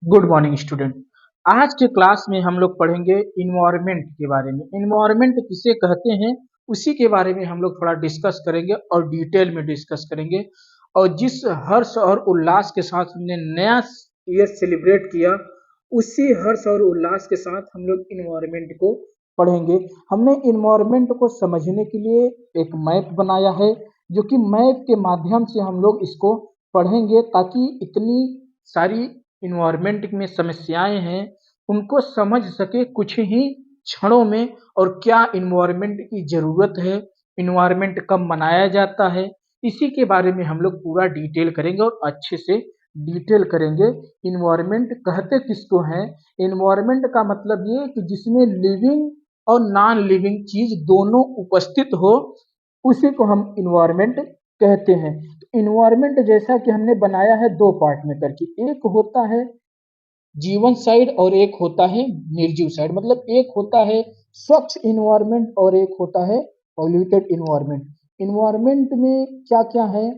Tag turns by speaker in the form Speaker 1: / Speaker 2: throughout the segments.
Speaker 1: Good morning student. आज के class में हम लोग पढ़ेंगे इन्वायरमेंट के बारे में। इन्वायरमेंट किसे कहते हैं उसी के बारे में हम लोग थोड़ा डिस्कस करेंगे और डिटेल में डिस्कस करेंगे। और जिस हर्ष और उल्लास के साथ हमने नया ईयर सेलिब्रेट किया, उसी हर्ष और उल्लास के साथ हम लोग इन्वायरमेंट को पढ़ेंगे। हमने इन्वायरमेंट को समझने के लिए एक मैप बनाया है, जो कि मैप के माध्यम से हम लोग इसको पढ़ेंगे, ताकि इतनी सारी इन्वायरमेंट में समस्याएं हैं उनको समझ सके कुछ ही क्षणों में। और क्या इन्वायरमेंट की जरूरत है, इन्वायरमेंट कब मनाया जाता है, इसी के बारे में हम लोग पूरा डिटेल करेंगे और अच्छे से डिटेल करेंगे। इन्वायरमेंट कहते किसको हैं? इन्वायरमेंट का मतलब ये कि जिसमें लिविंग और नॉन लिविंग चीज दोनों उपस्थित हो, उसी को हम इन्वायरमेंट कहते हैं। इन्वायरमेंट जैसा कि हमने बनाया है दो पार्ट में करके, एक होता है जीवन साइड और एक होता है निर्जीव साइड। मतलब एक होता है स्वच्छ इन्वायरमेंट और एक होता है पॉल्यूटेड इन्वायरमेंट। इन्वायरमेंट में क्या क्या है?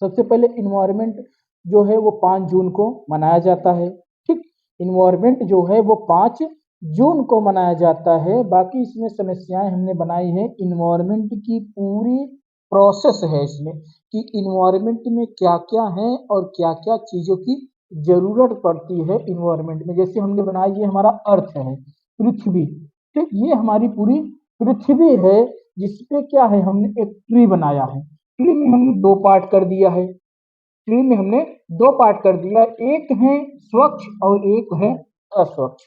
Speaker 1: सबसे पहले इन्वायरमेंट जो है वो 5 जून को मनाया जाता है। ठीक, इन्वायरमेंट जो है वो 5 जून को मनाया जाता है। बाकी इसमें समस्याएं हमने बनाई है, इन्वायरमेंट की पूरी प्रोसेस है इसमें कि इन्वायरमेंट में क्या क्या है और क्या क्या चीजों की जरूरत पड़ती है इन्वायरमेंट में। जैसे हमने बनाई, ये हमारा अर्थ है, पृथ्वी। ठीक, ये हमारी पूरी पृथ्वी है, जिसपे क्या है, हमने एक ट्री बनाया है। ट्री में हमने दो पार्ट कर दिया है। ट्री में हमने दो पार्ट कर दिया, एक है स्वच्छ और एक है अस्वच्छ।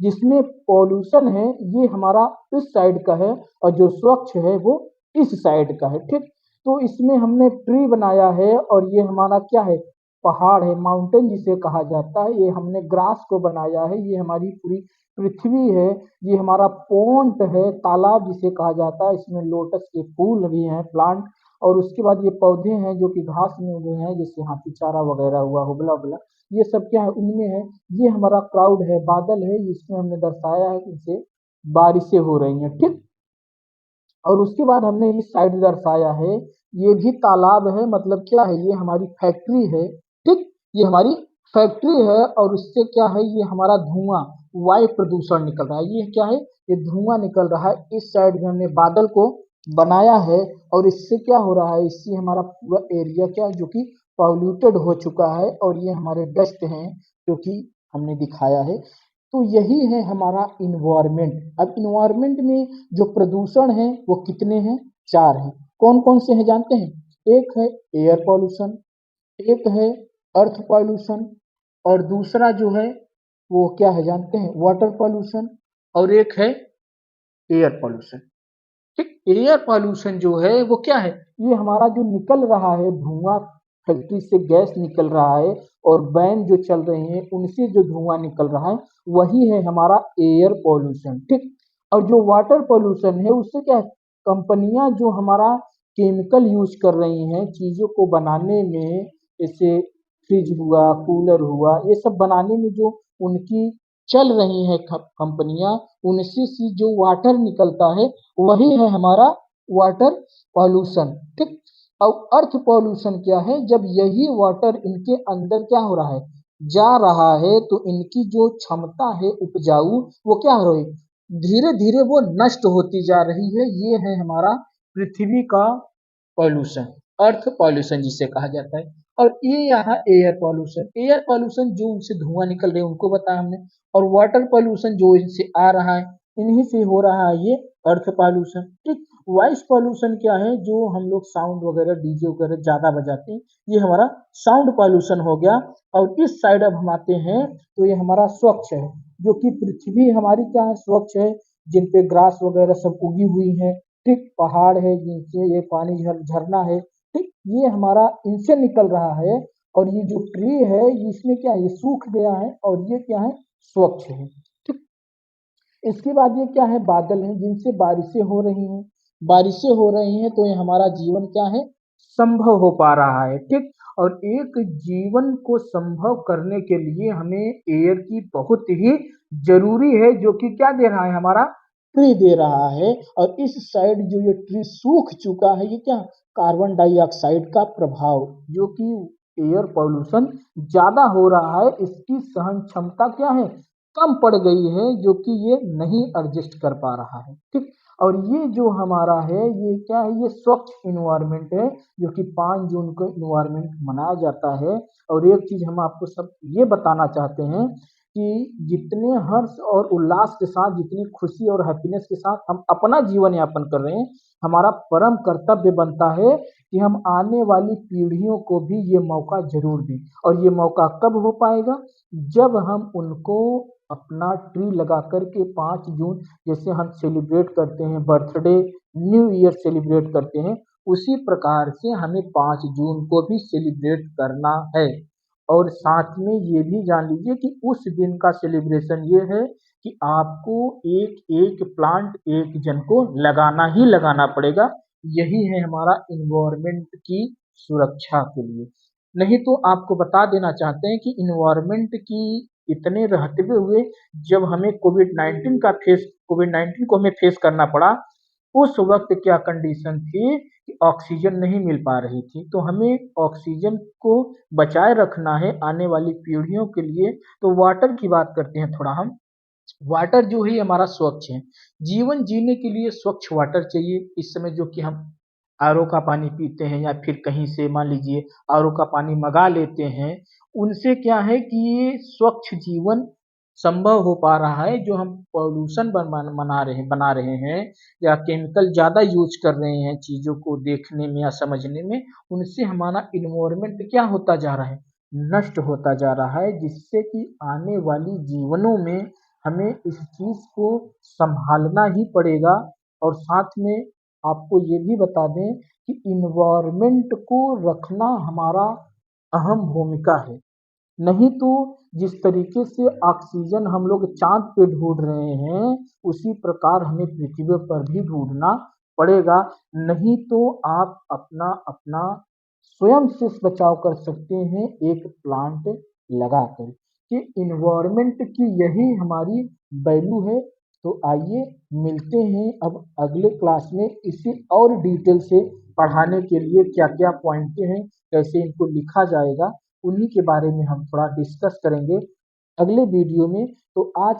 Speaker 1: जिसमें पॉल्यूशन है ये हमारा इस साइड का है और जो स्वच्छ है वो इस साइड का है। ठीक, तो इसमें हमने ट्री बनाया है और ये हमारा क्या है, पहाड़ है, माउंटेन जिसे कहा जाता है। ये हमने ग्रास को बनाया है, ये हमारी पूरी पृथ्वी है। ये हमारा पोंट है, तालाब जिसे कहा जाता है, इसमें लोटस के फूल भी हैं, प्लांट। और उसके बाद ये पौधे हैं जो कि घास में उगे हैं, जैसे हाथी चारा वगैरह हुआ, हुबला उबला, ये सब क्या है उनमें है। ये हमारा क्राउड है, बादल है, इसमें हमने दर्शाया है कि इसे बारिशें हो रही हैं। ठीक, और उसके बाद हमने इस साइड दर्शाया है, ये भी तालाब है। मतलब क्या है, ये हमारी फैक्ट्री है। ठीक, ये हमारी फैक्ट्री है और उससे क्या है, ये हमारा धुआं, वायु प्रदूषण निकल रहा है। ये क्या है, ये धुआं निकल रहा है। इस साइड में हमने बादल को बनाया है और इससे क्या हो रहा है, इससे हमारा पूरा एरिया क्या है, जो कि पॉल्यूटेड हो चुका है। और ये हमारे डस्ट हैं जो कि हमने दिखाया है। तो यही है हमारा इन्वायरमेंट। अब इन्वायरमेंट में जो प्रदूषण है वो कितने हैं? 4 हैं। कौन कौन से हैं जानते हैं? एक है एयर पॉल्यूशन, एक है अर्थ पॉल्यूशन, और दूसरा जो है वो क्या है जानते हैं? वाटर पॉल्यूशन, और एक है एयर पॉल्यूशन। ठीक, एयर पॉल्यूशन जो है वो क्या है, ये हमारा जो निकल रहा है धुआं, फैक्ट्री से गैस निकल रहा है और वैन जो चल रहे हैं उनसे जो धुआं निकल रहा है, वही है हमारा एयर पॉल्यूशन। ठीक, और जो वाटर पॉल्यूशन है उससे क्या है, कंपनियां जो हमारा केमिकल यूज कर रही हैं चीजों को बनाने में, जैसे फ्रिज हुआ, कूलर हुआ, ये सब बनाने में जो उनकी चल रही हैं कंपनियां, उनसे से जो वाटर निकलता है वही है हमारा वाटर पॉल्यूशन। ठीक, और अर्थ पॉल्यूशन क्या है, जब यही वाटर इनके अंदर क्या हो रहा है, जा रहा है, तो इनकी जो क्षमता है उपजाऊ, वो क्या हो रही, धीरे धीरे वो नष्ट होती जा रही है। ये है हमारा पृथ्वी का पॉल्यूशन, अर्थ पॉल्यूशन जिसे कहा जाता है। और ये यहाँ एयर पॉल्यूशन, एयर पॉल्यूशन जो उनसे धुआं निकल रहे हैं उनको बताया हमने। और वाटर पॉल्यूशन जो इनसे आ रहा है, इन्हीं से हो रहा है ये अर्थ पॉल्यूशन। ठीक, वॉइस पॉल्यूशन क्या है, जो हम लोग साउंड वगैरह डीजे वगैरह ज्यादा बजाते हैं, ये हमारा साउंड पॉल्यूशन हो गया। और इस साइड अब हम आते हैं तो ये हमारा स्वच्छ है, जो कि पृथ्वी हमारी क्या है, स्वच्छ है, जिन पे ग्रास वगैरह सब उगी हुई है। ठीक, पहाड़ है जिनसे ये पानी झरना है। ठीक, ये हमारा इनसे निकल रहा है। और ये जो ट्री है इसमें क्या है, ये सूख गया है और ये क्या है, स्वच्छ है। ठीक, इसके बाद ये क्या है, बादल है, जिनसे बारिशें हो रही हैं। बारिशें हो रही हैं तो ये हमारा जीवन क्या है, संभव हो पा रहा है। ठीक, और एक जीवन को संभव करने के लिए हमें एयर की बहुत ही जरूरी है, जो कि क्या दे रहा है, हमारा ट्री दे रहा है। और इस साइड जो ये ट्री सूख चुका है, ये क्या, कार्बन डाइऑक्साइड का प्रभाव, जो कि एयर पॉल्यूशन ज़्यादा हो रहा है, इसकी सहन क्षमता क्या है, कम पड़ गई है, जो कि ये नहीं एडजस्ट कर पा रहा है, ठीक। और ये जो हमारा है ये क्या है, ये स्वच्छ इन्वायरमेंट है, जो कि 5 जून को इन्वायरमेंट मनाया जाता है। और एक चीज़ हम आपको सब ये बताना चाहते हैं कि जितने हर्ष और उल्लास के साथ, जितनी खुशी और हैप्पीनेस के साथ हम अपना जीवन यापन कर रहे हैं, हमारा परम कर्तव्य बनता है कि हम आने वाली पीढ़ियों को भी ये मौका ज़रूर दें। और ये मौका कब हो पाएगा? जब हम उनको अपना ट्री लगा कर के 5 जून जैसे हम सेलिब्रेट करते हैं बर्थडे, न्यू ईयर सेलिब्रेट करते हैं, उसी प्रकार से हमें 5 जून को भी सेलिब्रेट करना है। और साथ में ये भी जान लीजिए कि उस दिन का सेलिब्रेशन ये है कि आपको एक-एक प्लांट एक जन को लगाना ही लगाना पड़ेगा। यही है हमारा एनवायरनमेंट की सुरक्षा के लिए। नहीं तो आपको बता देना चाहते हैं कि एनवायरनमेंट की इतने रहते हुए जब हमें कोविड-19 को हमें फेस करना पड़ा, उस वक़्त क्या कंडीशन थी कि ऑक्सीजन नहीं मिल पा रही थी। तो हमें ऑक्सीजन को बचाए रखना है आने वाली पीढ़ियों के लिए। तो वाटर की बात करते हैं थोड़ा हम। वाटर जो है हमारा स्वच्छ है। जीवन जीने के लिए स्वच्छ वाटर चाहिए। इस समय जो कि हम आरओ का पानी पीते हैं या फिर कहीं से मान लीजिए आरओ का पानी मँगा लेते हैं, उनसे क्या है कि ये स्वच्छ जीवन संभव हो पा रहा है। जो हम पॉल्यूशन बना रहे हैं या केमिकल ज़्यादा यूज़ कर रहे हैं चीज़ों को देखने में या समझने में, उनसे हमारा एनवायरनमेंट क्या होता जा रहा है? नष्ट होता जा रहा है, जिससे कि आने वाली जीवनों में हमें इस चीज़ को सँभालना ही पड़ेगा। और साथ में आपको ये भी बता दें कि एनवायरनमेंट को रखना हमारा अहम भूमिका है। नहीं तो जिस तरीके से ऑक्सीजन हम लोग चाँद पे ढूँढ रहे हैं, उसी प्रकार हमें पृथ्वी पर भी ढूँढना पड़ेगा। नहीं तो आप अपना स्वयं से बचाव कर सकते हैं एक प्लांट लगाकर। कि एनवायरनमेंट की यही हमारी वैल्यू है। तो आइए मिलते हैं अब अगले क्लास में इसे और डिटेल से पढ़ाने के लिए क्या-क्या पॉइंटें हैं, कैसे इनको लिखा जाएगा, उन्हीं के बारे में हम थोड़ा डिस्कस करेंगे अगले वीडियो में। तो आज